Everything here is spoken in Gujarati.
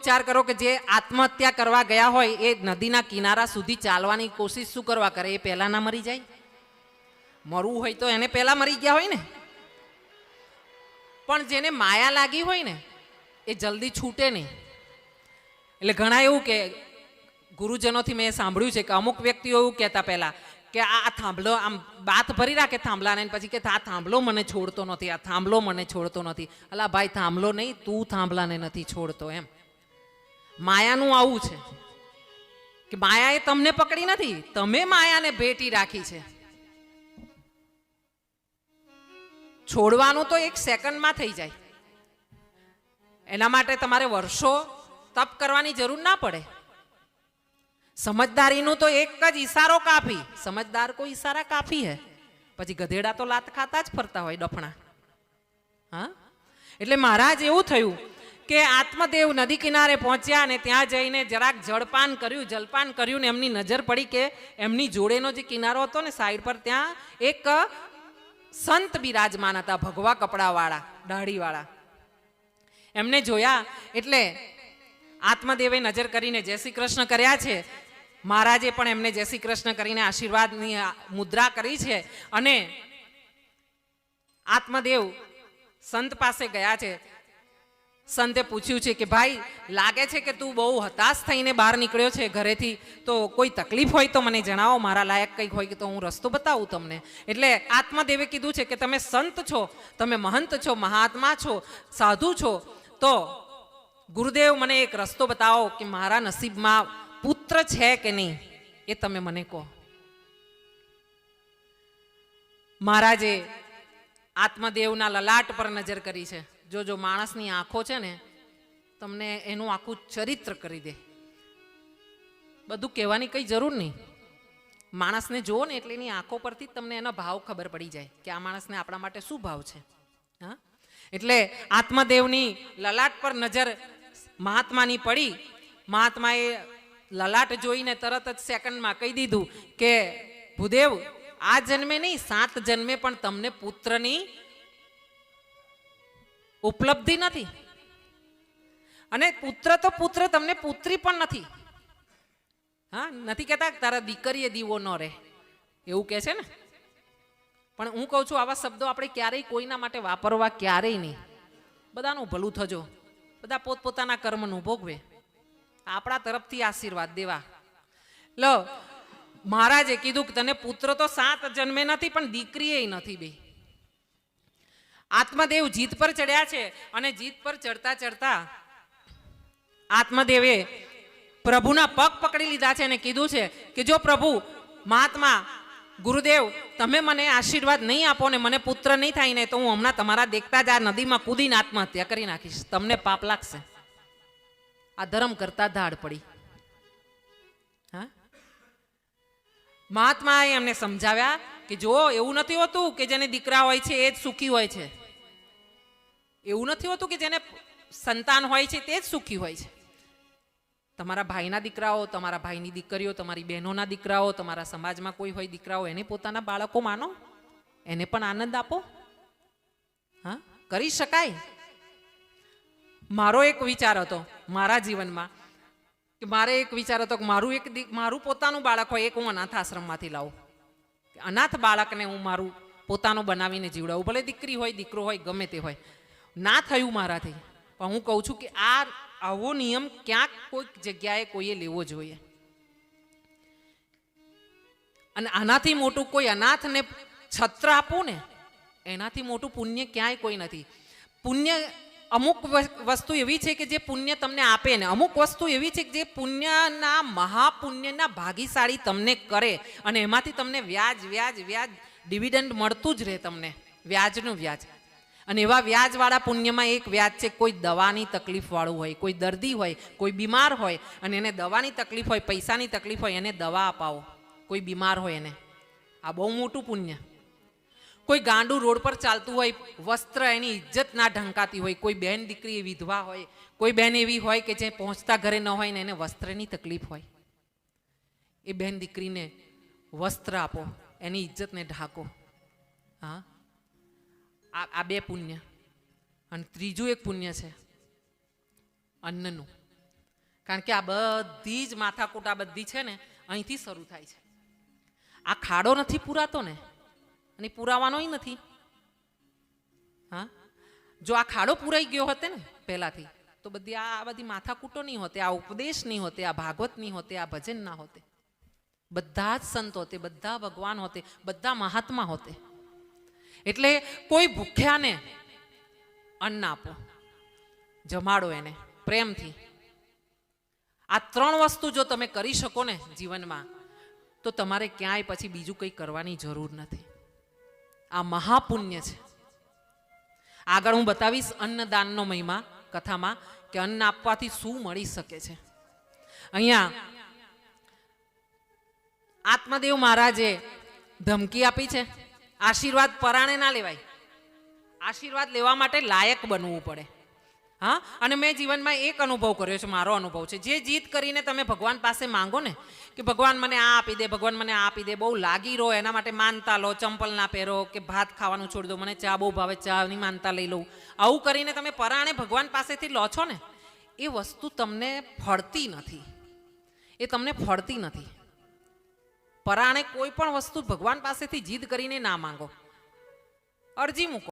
વિચાર કરો કે જે આત્મહત્યા કરવા ગયા હોય એ નદીના કિનારા સુધી ચાલવાની કોશિશ શું કરવા કરે? એ પહેલા ના મરી જાય? મરવું હોય તો એને પહેલા મરી ગયા હોય ને. પણ જેને માયા લાગી હોય ને એ જલ્દી છૂટે નહીં. એટલે ઘણા એવું કે ગુરુજનોથી મેં સાંભળ્યું છે કે અમુક વ્યક્તિઓ એવું કહેતા પહેલા કે આ થાંભલો આમ બાત ભરી રાખે થાંભલાને, પછી કે આ થાંભલો મને છોડતો નથી, આ થાંભલો મને છોડતો નથી. અલા ભાઈ, થાંભલો નહીં, તું થાંભલાને નથી છોડતો. એમ માયાનું આવું છે કે માયાએ તમને પકડી નથી, તમે માયાને ભેટી રાખી છે. છોડવાનું તો એક સેકન્ડમાં થઈ જાય. એના માટે તમારે વર્ષો તપ કરવાની જરૂર ના પડે. સમજદારીનું તો એક જ ઈશારો કાફી. સમજદાર કો ઈશારા કાફી હે. પછી ગધેડા તો લાત ખાતા જ ફરતા હોય ડફણા. હા, એટલે મહારાજ એવું થયું કે આત્મદેવ નદી કિનારે પહોંચ્યા ને ત્યાં જઈને જરાક જલપાન કર્યું ને એમની નજર પડી કે એમની જોડેનો જે કિનારો હતો ને સાઈડ પર, ત્યાં એક સંત બિરાજમાન હતા, ભગવા કપડાવાળા, દાઢીવાળા. એમને જોયા એટલે આત્મદેવે નજર કરીને જય શ્રી કૃષ્ણ કર્યા છે. મહારાજે પણ એમને જય શ્રી કૃષ્ણ કરીને આશીર્વાદની મુદ્રા કરી છે. અને આત્મદેવ સંત પાસે ગયા છે. સંતે પૂછ્યું છે કે ભાઈ, લાગે છે કે તું બહુ હતાશ થઈને બહાર નીકળ્યો છે ઘરેથી, તો કોઈ તકલીફ હોય તો મને જણાવો, મારા લાયક કંઈક હોય તો હું રસ્તો બતાવું તમને. એટલે આત્મદેવે કીધું છે કે તમે સંત છો, તમે મહંત છો, મહાત્મા છો, સાધુ છો, તો ગુરુદેવ મને એક રસ્તો બતાવો કે મારા નસીબમાં પુત્ર છે કે નહીં, એ તમે મને કહો. મહારાજે આત્મદેવના લલાટ પર નજર કરી છે. જો માણસની આંખો છે ને, તમને એનું આખું ચરિત્ર કરી દે. બધું કહેવાની કઈ જરૂર નહીં. માણસને જુઓ ને એટલે એની આંખો પરથી તમને એનો ભાવ ખબર પડી જાય કે આ માણસને આપણા માટે શું ભાવ છે. હા, એટલે આત્મદેવની લલાટ પર નજર મહાત્માની પડી. મહાત્માએ લલાટ જોઈને તરત જ સેકન્ડમાં કહી દીધું કે ભૂદેવ, આ જન્મે નહીં, 7 જન્મે પણ તમને પુત્રની ઉપલબ્ધિ નથી. અને પુત્ર તો પુત્ર, તમને પુત્રી પણ નથી. હા, નથી કહેતા તારા દીકરીએ દીવો ન રહે, એવું કહે છે ને. પણ હું કહું છું, આવા શબ્દો આપણે ક્યારેય કોઈના માટે વાપરવા ક્યારેય નહીં. બધાનું ભલું થજો, બધા પોતપોતાના કર્મનું ભોગવે, આપણા તરફથી આશીર્વાદ દેવા. લો, મહારાજે કીધું કે તને પુત્ર તો 7 જન્મે નથી, પણ દીકરી એ નથી. બે આત્મદેવ જીત પર ચડ્યા છે. અને જીત પર ચડતા ચડતા આત્મદેવે પ્રભુના પગ પકડી લીધા છે અને કીધું છે કે જો પ્રભુ, મહાત્મા, ગુરુદેવ, તમે મને આશીર્વાદ નહીં આપો ને મને પુત્ર નહીં થાય ને, તો હું હમણાં તમારા દેખતા જ આ નદીમાં કૂદીને આત્મહત્યા કરી નાખીશ. તમને પાપ લાગશે. આ ધર્મ કરતા ધાડ પડી. હા, મહાત્માએ એમને સમજાવ્યા કે જો એવું નથી હોતું કે જેને દીકરા હોય છે એ જ સુખી હોય છે. એવું નથી હોતું કે જેને સંતાન હોય છે તે જ સુખી હોય છે. તમારા ભાઈના દીકરાઓ, તમારા ભાઈની દીકરીઓ, તમારી બહેનોના દીકરાઓ, તમારા સમાજમાં કોઈ હોય દીકરાઓ, એને પોતાના બાળકો માનો, એને પણ આનંદ આપો. હા, કરી શકાય. મારો એક વિચાર હતો મારા જીવનમાં કે મારે એક વિચાર હતો કે મારું પોતાનું બાળક હોય, એક હું અનાથ આશ્રમમાંથી લાવું. અનાથ બાળકને હું મારું પોતાનું બનાવીને જીવડાવું, ભલે દીકરી હોય, દીકરો હોય, ગમે તે હોય. ના થયું મારાથી. પણ હું કહું છું કે આવો નિયમ ક્યાંક કોઈક જગ્યાએ કોઈએ લેવો જોઈએ. અને આનાથી મોટું કોઈ અનાથને છત્ર આપવું ને, એનાથી મોટું પુણ્ય ક્યાંય કોઈ નથી. પુણ્ય, અમુક વસ્તુ એવી છે કે જે પુણ્ય તમને આપે ને, અમુક વસ્તુ એવી છે કે જે પુણ્યના, મહાપુણ્યના ભાગીશાળી તમને કરે. અને એમાંથી તમને વ્યાજ ડિવિડન્ડ મળતું જ રહે, તમને વ્યાજનું વ્યાજ. અને એવા વ્યાજવાળા પુણ્યમાં એક વ્યાજ છે, કોઈ દવાની તકલીફવાળું હોય, કોઈ દર્દી હોય, કોઈ બીમાર હોય અને એને દવાની તકલીફ હોય, પૈસાની તકલીફ હોય, એને દવા અપાવો. કોઈ બીમાર હોય એને, આ બહુ મોટું પુણ્ય. કોઈ ગાંડું રોડ પર ચાલતું હોય, વસ્ત્ર એની ઇજ્જત ના ઢંકાતી હોય, કોઈ બહેન દીકરી વિધવા હોય, કોઈ બહેન એવી હોય કે જે પહોંચતા ઘરે ન હોય ને એને વસ્ત્રની તકલીફ હોય, એ બહેન દીકરીને વસ્ત્ર આપો, એની ઇજ્જતને ઢાંકો. હા, આ 2 પુણ્ય. અને ત્રીજું એક પુણ્ય છે અન્નનું. કારણ કે આ બધી જ માથાકૂટ આ બધી છે ને અહીંથી શરૂ થાય છે. આ ખાડો નથી પૂરાતો ને, અને પુરાવાનોય નથી. હા, જો આ ખાડો પુરાઈ ગયો હોતે ને પહેલાથી તો બધી માથાકૂટો નહીં હોતે, આ ઉપદેશ નહીં હોતે, આ ભાગવત નહીં હોતે, આ ભજન ના હોતે. બધા જ સંત હોતે, બધા ભગવાન હોતે, બધા મહાત્મા હોતે. એટલે કોઈ ભૂખ્યાને અન્ન આપો, જમાડો એને પ્રેમથી. આ 3 વસ્તુ જો તમે કરી શકો ને જીવનમાં, તો તમારે ક્યાંય પછી બીજું કંઈ કરવાની જરૂર નથી. આ મહાપુણ્ય છે. આગળ હું બતાવીશ અન્નદાનનો મહિમા કથામાં, કે અન્ન આપવાથી શું મળી શકે છે. અહીંયા આત્મદેવ મહારાજે ધમકી આપી છે, આશીર્વાદ પરાણે ના લેવાય, આશીર્વાદ લેવા માટે લાયક બનવું પડે. હા, અને મેં જીવનમાં એક અનુભવ કર્યો છે, મારો અનુભવ છે. જે જીત કરીને તમે ભગવાન પાસે માંગો ને કે ભગવાન મને આ આપી દે, ભગવાન મને આ આપી દે, બહુ લાગી રહો, એના માટે માનતા લો, ચંપલ ના પહેરો, કે ભાત ખાવાનું છોડી દો, મને ચા બહુ ભાવે, ચાની માનતા લઈ લઉં, આવું કરીને તમે પરાણે ભગવાન પાસેથી લો છો ને, એ વસ્તુ તમને ફળતી નથી. એ તમને ફળતી નથી. પરાણે કોઈ પણ વસ્તુ ભગવાન પાસેથી જીદ કરીને ના માંગો, અરજી મૂકો.